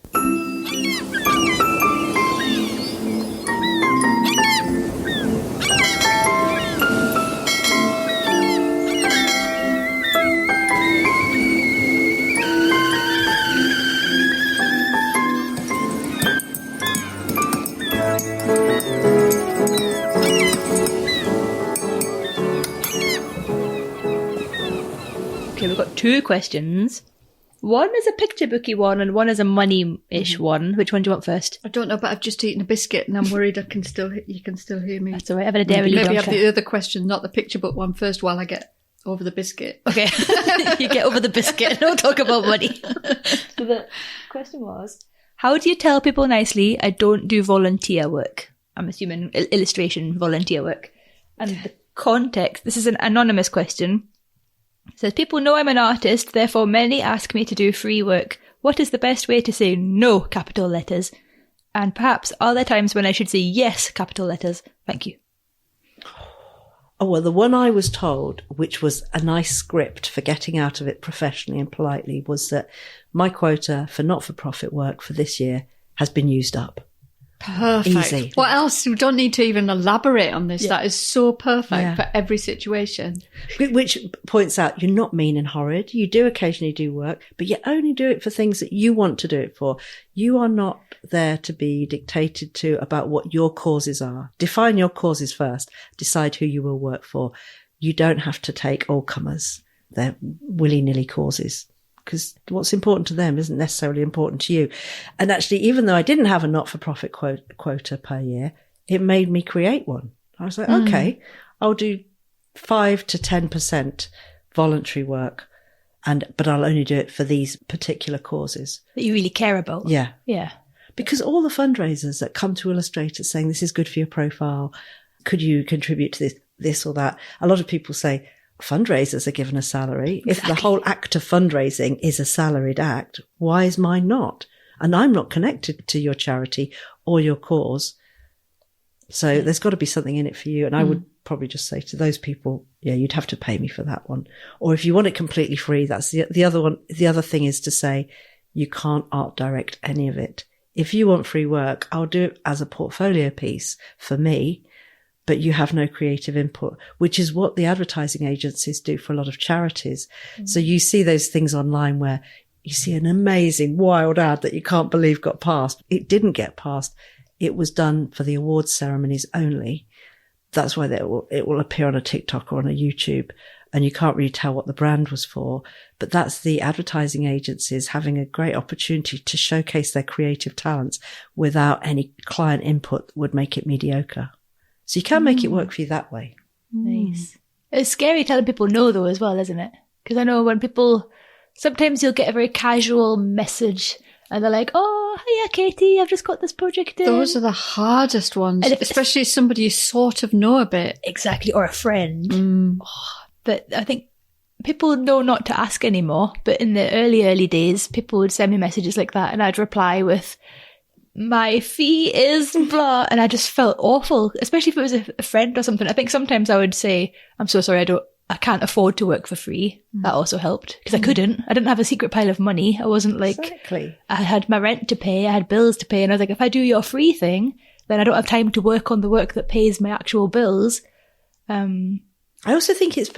Okay, we've got 2 questions. One is a picture booky one and one is a money-ish one. Which one do you want first? I don't know, but I've just eaten a biscuit and I'm worried you can still hear me. That's all right. I've had a dairy Maybe have the other question, not the picture book one first while I get over the biscuit. Okay. You get over the biscuit and we'll talk about money. So the question was, how do you tell people nicely I don't do volunteer work? I'm assuming illustration volunteer work. And the context, this is an anonymous question. It says, people know I'm an artist, therefore many ask me to do free work. What is the best way to say no, capital letters? And perhaps are there times when I should say yes, capital letters? Thank you. Oh, well, the one I was told, which was a nice script for getting out of it professionally and politely, was that my quota for not-for-profit work for this year has been used up. Perfect. Easy. What else? We don't need to even elaborate on this. Yeah. That is so perfect for every situation. Which points out you're not mean and horrid. You do occasionally do work, but you only do it for things that you want to do it for. You are not there to be dictated to about what your causes are. Define your causes first. Decide who you will work for. You don't have to take all comers. They're willy-nilly causes. Because what's important to them isn't necessarily important to you. And actually, even though I didn't have a not-for-profit quota per year, it made me create one. I was like, okay, I'll do 5 to 10% voluntary work, but I'll only do it for these particular causes. That you really care about. Yeah. Yeah. Because all the fundraisers that come to illustrators saying this is good for your profile, could you contribute to this or that? A lot of people say, fundraisers are given a salary. Exactly. If the whole act of fundraising is a salaried act, why is mine not? And I'm not connected to your charity or your cause. So there's got to be something in it for you. And I would probably just say to those people, yeah, you'd have to pay me for that one. Or if you want it completely free, that's the other one. The other thing is to say you can't art direct any of it. If you want free work, I'll do it as a portfolio piece for me, but you have no creative input, which is what the advertising agencies do for a lot of charities. So you see those things online where you see an amazing wild ad that you can't believe got passed. It didn't get passed. It was done for the awards ceremonies only. That's why it will appear on a TikTok or on a YouTube, and you can't really tell what the brand was for. But that's the advertising agencies having a great opportunity to showcase their creative talents without any client input that would make it mediocre. So you can make it work for you that way. Nice. It's scary telling people no, though, as well, isn't it? Because I know when people, sometimes you'll get a very casual message and they're like, oh, hiya, Katie, I've just got this project in. Those are the hardest ones, especially if somebody you sort of know a bit. Exactly, or a friend. But I think people know not to ask anymore. But in the early days, people would send me messages like that and I'd reply with, my fee is blah, and I just felt awful, especially if it was a friend or something. I think sometimes I would say, I'm so sorry, I can't afford to work for free. That also helped because I didn't have a secret pile of money. I wasn't like, exactly. I had my rent to pay, I had bills to pay, and I was like, if I do your free thing, then I don't have time to work on the work that pays my actual bills. I also think it's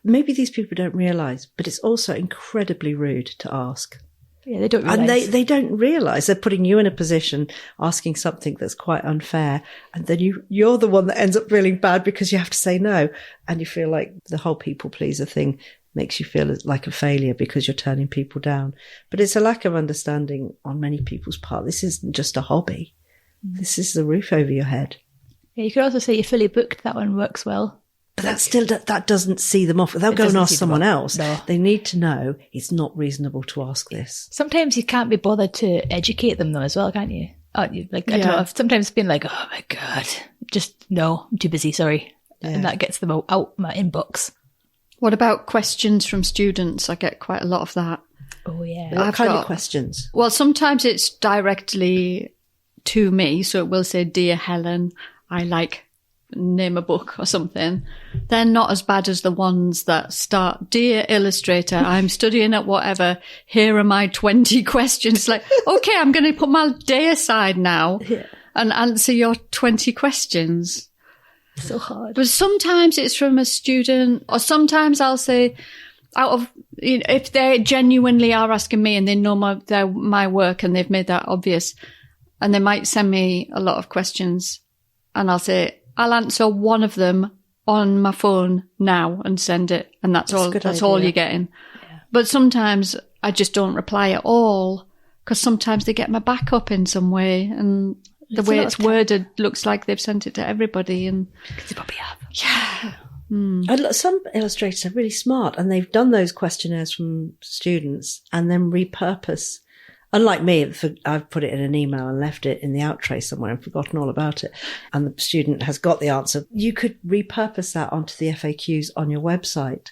maybe these people don't realise, but it's also incredibly rude to ask. Yeah, they don't realise. And they don't realise they're putting you in a position asking something that's quite unfair. And then you're the one that ends up feeling bad because you have to say no. And you feel like the whole people pleaser thing makes you feel like a failure because you're turning people down. But it's a lack of understanding on many people's part. This isn't just a hobby. This is the roof over your head. Yeah, you could also say you're fully booked. That one works well. But that doesn't see them off. They'll go and ask someone else. No. They need to know it's not reasonable to ask this. Sometimes you can't be bothered to educate them though as well, can't you? Aren't you? Like, I don't know, I've sometimes been like, oh my God, just no, I'm too busy, sorry. Yeah. And that gets them out my inbox. What about questions from students? I get quite a lot of that. Oh yeah. What kind of questions? Well, sometimes it's directly to me. So it will say, Dear Helen, I like name a book or something, they're not as bad as the ones that start, "Dear illustrator, I'm studying at whatever. Here are my 20 questions." Like, okay, I'm going to put my day aside now and answer your 20 questions. So hard. But sometimes it's from a student, or sometimes I'll say, if they genuinely are asking me and they know my work and they've made that obvious, and they might send me a lot of questions, and I'll say, I'll answer one of them on my phone now and send it. And that's all you're getting. Yeah. But sometimes I just don't reply at all, because sometimes they get my back up in some way, and the way it's worded looks like they've sent it to everybody. And they probably have. Yeah. And some illustrators are really smart, and they've done those questionnaires from students and then repurpose. Unlike me, I've put it in an email and left it in the out tray somewhere and forgotten all about it, and the student has got the answer. You could repurpose that onto the FAQs on your website.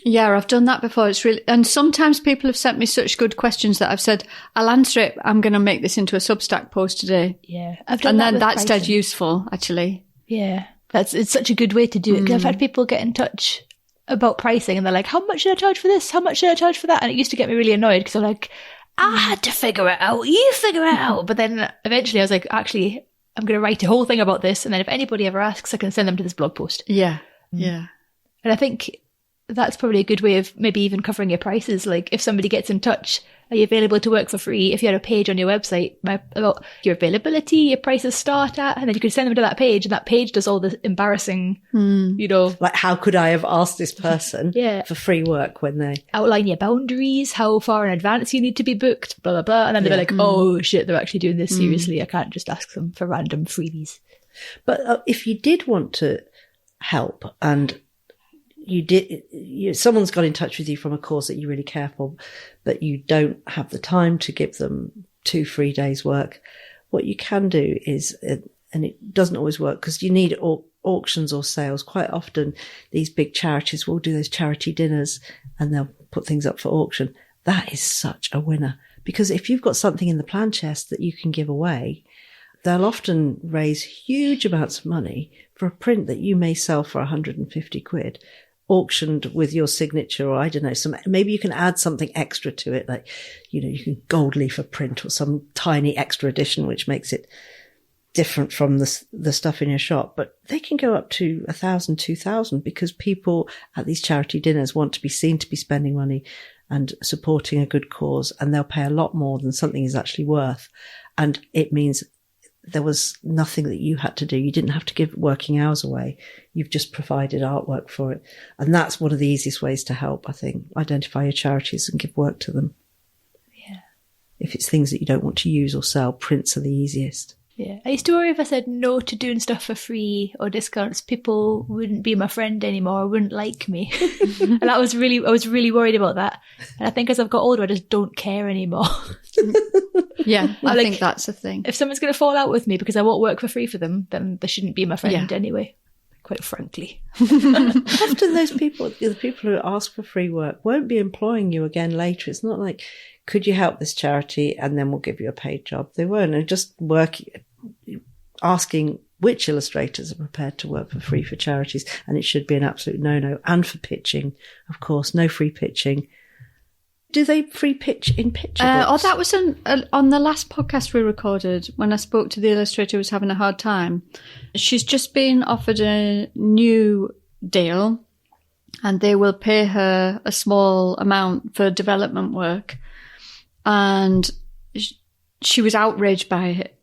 Yeah, I've done that before. It's really, and sometimes people have sent me such good questions that I've said, I'll answer it. I'm going to make this into a Substack post today. Yeah, I've done that. And then that's dead useful, actually. Yeah, it's such a good way to do it. 'Cause I've had people get in touch about pricing, and they're like, "How much should I charge for this? How much should I charge for that?" And it used to get me really annoyed, because I'm like, I had to figure it out. You figure it out. But then eventually I was like, actually, I'm going to write a whole thing about this. And then if anybody ever asks, I can send them to this blog post. Yeah. Yeah. And I think that's probably a good way of maybe even covering your prices. Like, if somebody gets in touch, are you available to work for free? If you had a page on your website about your availability, your prices start at, and then you could send them to that page, and that page does all the embarrassing, like, how could I have asked this person for free work when they outline your boundaries, how far in advance you need to be booked, blah, blah, blah. And then they're like, oh shit, they're actually doing this seriously. I can't just ask them for random freebies. But if you did want to help, and someone's got in touch with you from a course that you really care for, but you don't have the time to give them 2 free days work, what you can do is, and it doesn't always work because you need auctions or sales. Quite often these big charities will do those charity dinners and they'll put things up for auction. That is such a winner, because if you've got something in the plan chest that you can give away, they'll often raise huge amounts of money for a print that you may sell for 150 quid. Auctioned with your signature, or I don't know, maybe you can add something extra to it, like, you can gold leaf a print or some tiny extra edition which makes it different from the stuff in your shop. But they can go up to 1,000, 2,000, because people at these charity dinners want to be seen to be spending money and supporting a good cause, and they'll pay a lot more than something is actually worth. And it means there was nothing that you had to do. You didn't have to give working hours away. You've just provided artwork for it. And that's one of the easiest ways to help, I think. Identify your charities and give work to them. Yeah. If it's things that you don't want to use or sell, prints are the easiest. Yeah. I used to worry if I said no to doing stuff for free or discounts, people wouldn't be my friend anymore, wouldn't like me. And I was really worried about that. And I think as I've got older, I just don't care anymore. Yeah, I think that's the thing. If someone's going to fall out with me because I won't work for free for them, then they shouldn't be my friend anyway, quite frankly. Often those people, the people who ask for free work, won't be employing you again later. It's not like, could you help this charity and then we'll give you a paid job. They won't. They're just asking which illustrators are prepared to work for free for charities, and it should be an absolute no-no. And for pitching, of course, no free pitching. Do they free pitch in picture books? That was on the last podcast we recorded when I spoke to the illustrator who was having a hard time. She's just been offered a new deal, and they will pay her a small amount for development work. And she was outraged by it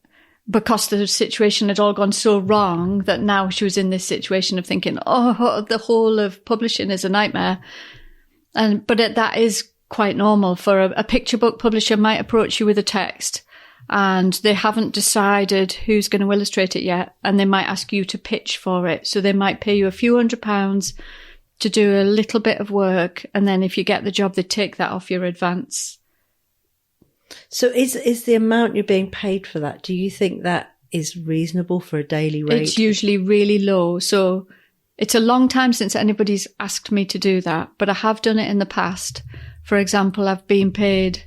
because the situation had all gone so wrong that now she was in this situation of thinking, oh, the whole of publishing is a nightmare. But that is quite normal. For a picture book publisher might approach you with a text and they haven't decided who's going to illustrate it yet, and they might ask you to pitch for it. So they might pay you a few £100s to do a little bit of work, and then if you get the job, they take that off your advance. So is the amount you're being paid for that, do you think that is reasonable for a daily rate? It's usually really low. So it's a long time since anybody's asked me to do that, but I have done it in the past. For example, I've been paid,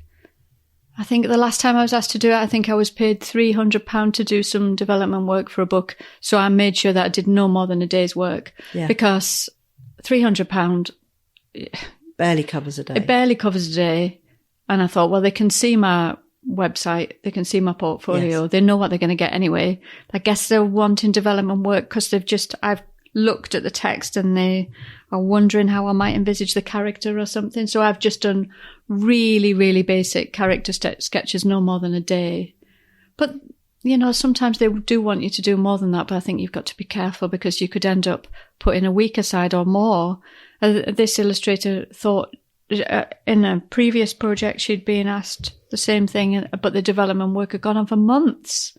I think the last time I was asked to do it, I think I was paid £300 to do some development work for a book. So I made sure that I did no more than a day's work, because £300 barely covers a day. It barely covers a day. And I thought, well, they can see my website, they can see my portfolio, they know what they're going to get anyway. I guess they're wanting development work because I've looked at the text and they are wondering how I might envisage the character or something. So I've just done really, really basic character sketches, no more than a day. But, sometimes they do want you to do more than that, but I think you've got to be careful because you could end up putting a week aside or more. This illustrator thought in a previous project she'd been asked the same thing, but the development work had gone on for months.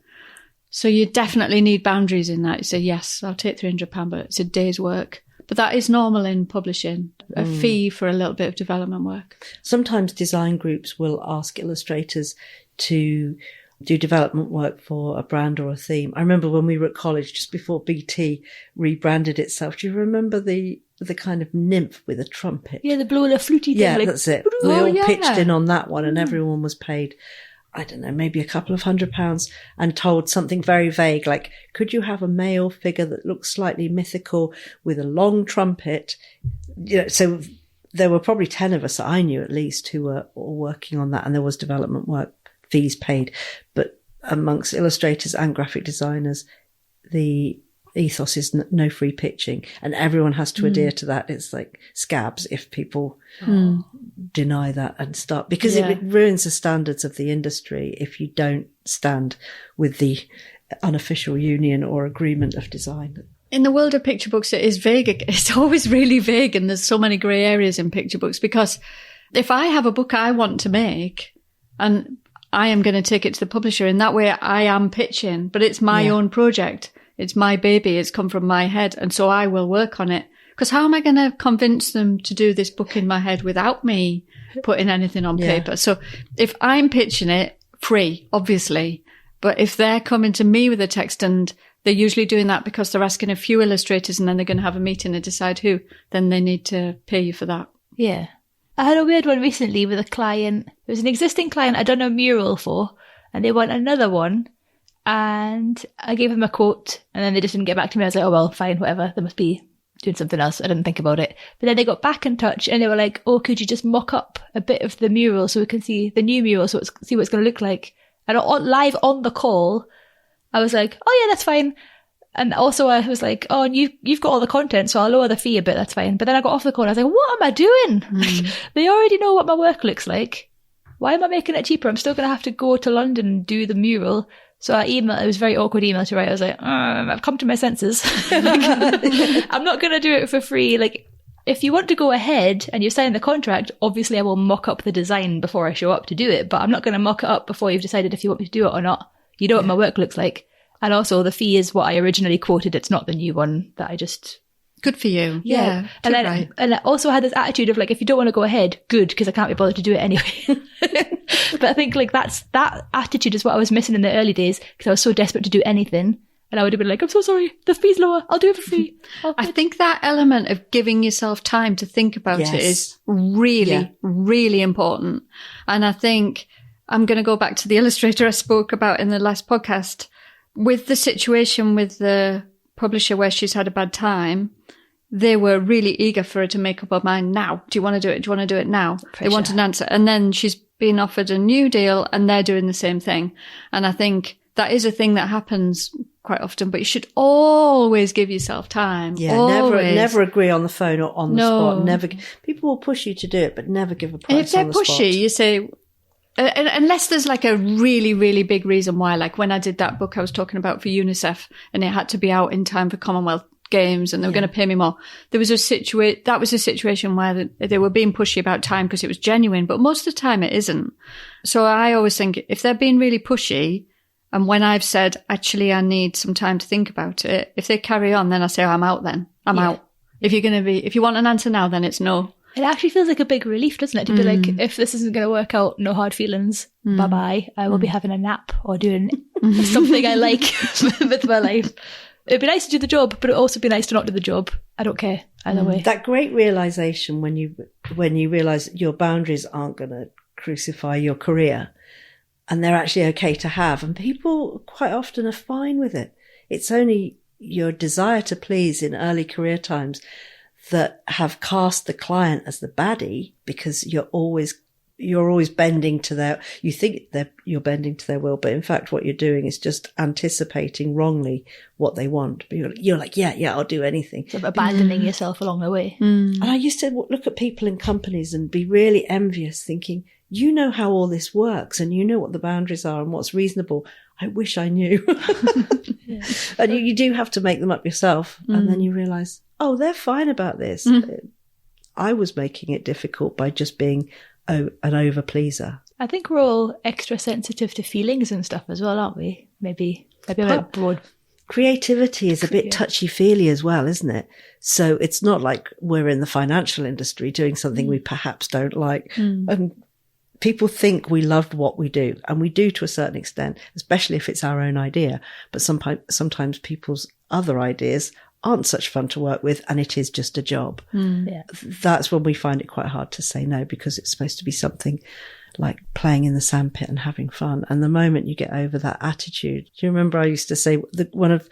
So you definitely need boundaries in that. You say, yes, I'll take £300, but it's a day's work. But that is normal in publishing, a fee for a little bit of development work. Sometimes design groups will ask illustrators to do development work for a brand or a theme. I remember when we were at college, just before BT rebranded itself, do you remember the kind of nymph with a trumpet? Yeah, the blowing a fluty thing. Yeah, that's it. We all pitched in on that one and everyone was paid, I don't know, maybe a couple of £100 and told something very vague, like, could you have a male figure that looks slightly mythical with a long trumpet? So there were probably 10 of us, I knew at least, who were all working on that, and there was development work, fees paid. But amongst illustrators and graphic designers, the ethos is no free pitching, and everyone has to adhere to that. It's like scabs if people deny that and start, because it ruins the standards of the industry if you don't stand with the unofficial union or agreement of design. In the world of picture books, it is vague. It's always really vague, and there's so many grey areas in picture books, because if I have a book I want to make and I am going to take it to the publisher, in that way I am pitching, but it's my own project. It's my baby. It's come from my head. And so I will work on it. Because how am I going to convince them to do this book in my head without me putting anything on paper? So if I'm pitching it, free, obviously. But if they're coming to me with a text, and they're usually doing that because they're asking a few illustrators and then they're going to have a meeting and decide who, then they need to pay you for that. Yeah. I had a weird one recently with a client. It was an existing client I'd done a mural for, and they want another one. And I gave them a quote, and then they just didn't get back to me. I was like, oh, well, fine, whatever. They must be doing something else. I didn't think about it. But then they got back in touch and they were like, oh, could you just mock up a bit of the mural so we can see the new mural, so see what it's going to look like? And live on the call, I was like, oh, yeah, that's fine. And also I was like, oh, and you've got all the content, so I'll lower the fee a bit, that's fine. But then I got off the call and I was like, what am I doing? Like, they already know what my work looks like. Why am I making it cheaper? I'm still going to have to go to London and do the mural. So it was a very awkward email to write. I was like, I've come to my senses. I'm not going to do it for free. Like, if you want to go ahead and you sign the contract, obviously I will mock up the design before I show up to do it, but I'm not going to mock it up before you've decided if you want me to do it or not. You know what my work looks like. And also the fee is what I originally quoted. It's not the new one that I just... Good for you. Yeah. And I also had this attitude of like, if you don't want to go ahead, good, because I can't be bothered to do it anyway. But I think like that attitude is what I was missing in the early days, because I was so desperate to do anything. And I would have been like, I'm so sorry, the fee's lower, I'll do it for free. I think that element of giving yourself time to think about it is really, really important. And I think I'm going to go back to the illustrator I spoke about in the last podcast. With the situation with the publisher where she's had a bad time, they were really eager for her to make up her mind now. Do you want to do it? Do you want to do it now? Pressure. They want an answer. And then she's been offered a new deal and they're doing the same thing. And I think that is a thing that happens quite often, but you should always give yourself time. Yeah, never agree on the phone or on the spot. Never. People will push you to do it, but never give a price on the spot. And if they're pushy, you say... unless there's like a really, really big reason why, like when I did that book I was talking about for UNICEF and it had to be out in time for Commonwealth Games and they were going to pay me more. There was that was a situation where they were being pushy about time because it was genuine, but most of the time it isn't. So I always think if they're being really pushy, and when I've said, actually, I need some time to think about it, if they carry on, then I say, I'm out then. I'm out. If you want an answer now, then it's no. It actually feels like a big relief, doesn't it? To be like, if this isn't going to work out, no hard feelings. Bye-bye. I will be having a nap or doing something I like with my life. It'd be nice to do the job, but it'd also be nice to not do the job. I don't care either way. That great realization when you realize your boundaries aren't going to crucify your career. and they're actually okay to have. And people quite often are fine with it. It's only your desire to please in early career times that have cast the client as the baddie, because you're always bending to their, you think that you're bending to their will, but in fact what you're doing is just anticipating wrongly what they want. But you're like, yeah, I'll do anything. Sort of abandoning yourself along the way. And I used to look at people in companies and be really envious, thinking, you know how all this works and you know what the boundaries are and what's reasonable. I wish I knew. And you do have to make them up yourself. And then you realise, oh, they're fine about this. I was making it difficult by just being an over pleaser. I think we're all extra sensitive to feelings and stuff as well, aren't we? Maybe I'm a bit broad. Creativity is a bit touchy-feely as well, isn't it? So it's not like we're in the financial industry doing something we perhaps don't like. And people think we love what we do, and we do to a certain extent, especially if it's our own idea. But sometimes people's other ideas aren't such fun to work with, and it is just a job. That's when we find it quite hard to say no, because it's supposed to be something like playing in the sandpit and having fun. And the moment you get over that attitude, do you remember I used to say that one of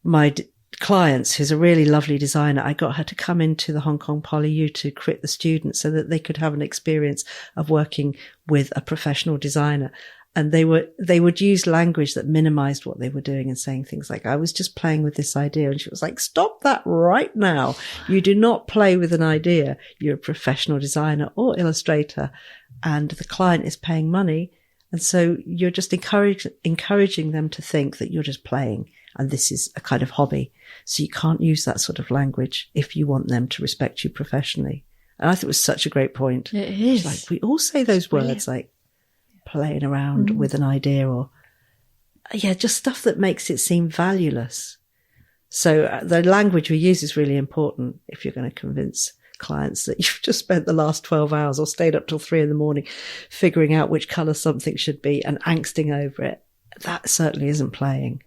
my clients, who's a really lovely designer, I got her to come into the Hong Kong Poly U to crit the students so that they could have an experience of working with a professional designer. And they would use language that minimized what they were doing and saying things like, I was just playing with this idea. And she was like, stop that right now. You do not play with an idea. You're a professional designer or illustrator, and the client is paying money. And so you're just encouraging them to think that you're just playing and this is a kind of hobby. So you can't use that sort of language if you want them to respect you professionally. And I thought it was such a great point. It is. It's like we all say those words like playing around with an idea, or just stuff that makes it seem valueless. So the language we use is really important if you're going to convince clients that you've just spent the last 12 hours or stayed up till 3 a.m. figuring out which colour something should be and angsting over it. That certainly isn't playing.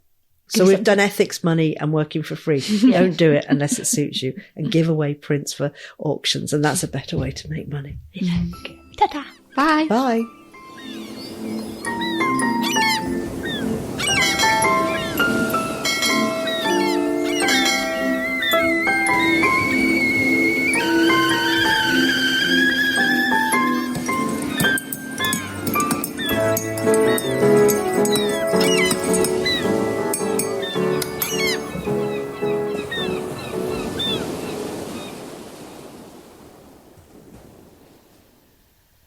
So we've done ethics, money and working for free. Don't do it unless it suits you, and give away prints for auctions. And that's a better way to make money. Ta-ta. Bye. Bye.